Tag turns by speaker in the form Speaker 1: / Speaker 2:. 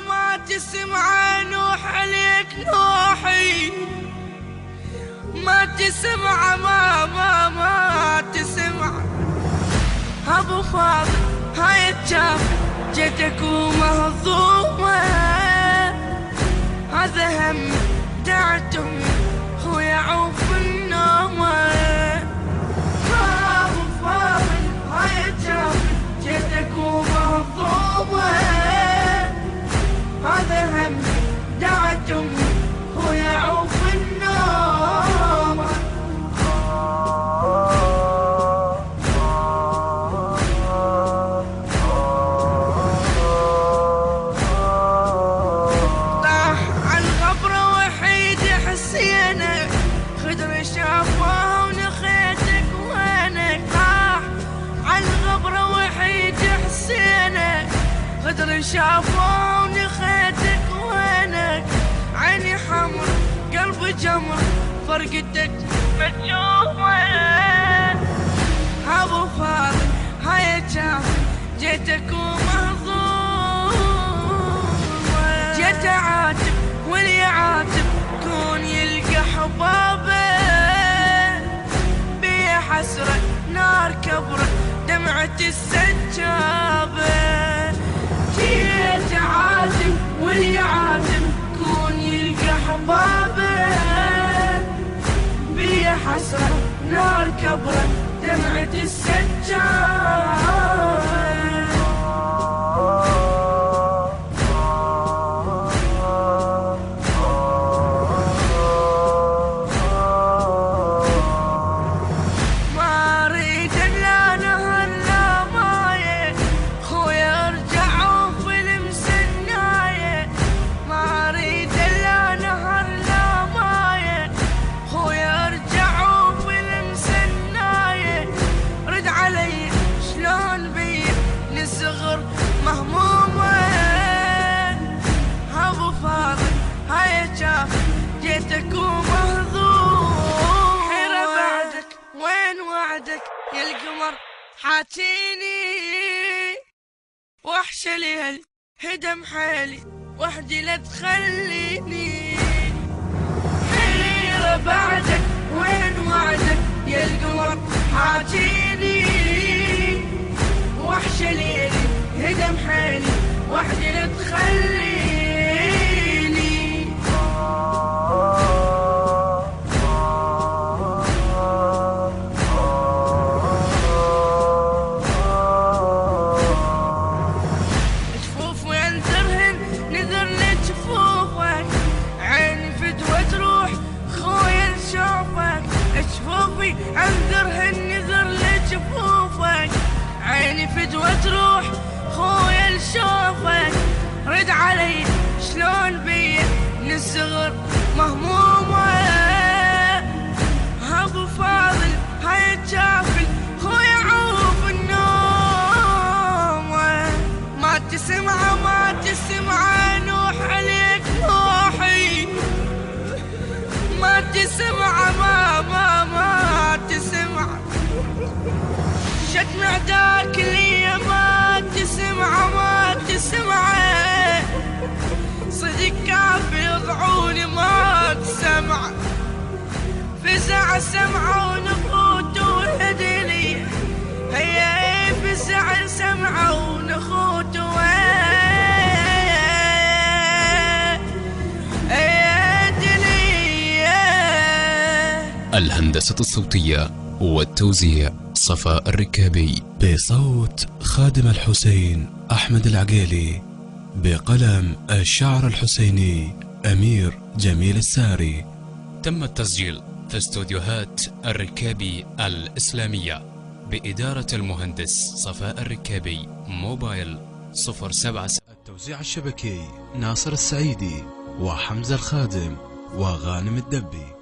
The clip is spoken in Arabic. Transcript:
Speaker 1: ما تسمع نوح عليك نوحي، ما تسمع ما تسمع ابو فاضل هاي الجاف جدك ومهضومه، هذا هم دعتم هو يعوف النومه. ابو فاضل هاي الجاف جدك ومهضومه، هذا هم دعتم هو يعوف النومه. طاح عالغبره وحيد حسينه، خدر شافوها ونخيتك وينك. طاح عالغبره وحيد حسينه، خدر شافوها ونخيتك وينك. عيني حمر قلبي جمر فرقتك ما تشوفه. ابو فاضل هاي جاف جيتك ومهضومه، جيت عاتب واللي يعاتب كون يلقى حبابه. بي حسرة نار كبرة دمعة السجابة، جيت عاتب واللي يعاتب كون يلقى حبابه. بي حسرة نار كبرة دمعة السجابة. جيتك ومهضوم حيرة بعدك وين وعدك يا القمر حاتيني. وحش ليل هدم حالي وحدي لا تخليني. حيرة بعدك وين وعدك يا القمر حاتيني. وحش ليل هدم حالي وحدي لا تخليني. انذرهن نذر لجفوفك، عيني فدوة تروح خويا لشوفك. رد علي شلون بيا من الصغر مهمومة. ابو فاضل هاي الجافل هو يعوف النوم. ما تسمع نوح عليك نوحي، ما تسمع ما تسمع شك نعداك لي. ما تسمع صدق كافي ضعوني ما تسمع. فزع سمعه ونخوت والهدلي، هيا فزع سمعه ونخوت
Speaker 2: الهندسة الصوتية والتوزيع صفاء الركابي، بصوت خادم الحسين أحمد العقيلي، بقلم الشاعر الحسيني أمير جميل الساري. تم التسجيل في استوديوهات الركابي الإسلامية بإدارة المهندس صفاء الركابي. موبايل 07. التوزيع الشبكي ناصر السعيدي وحمزة الخادم وغانم الدبي.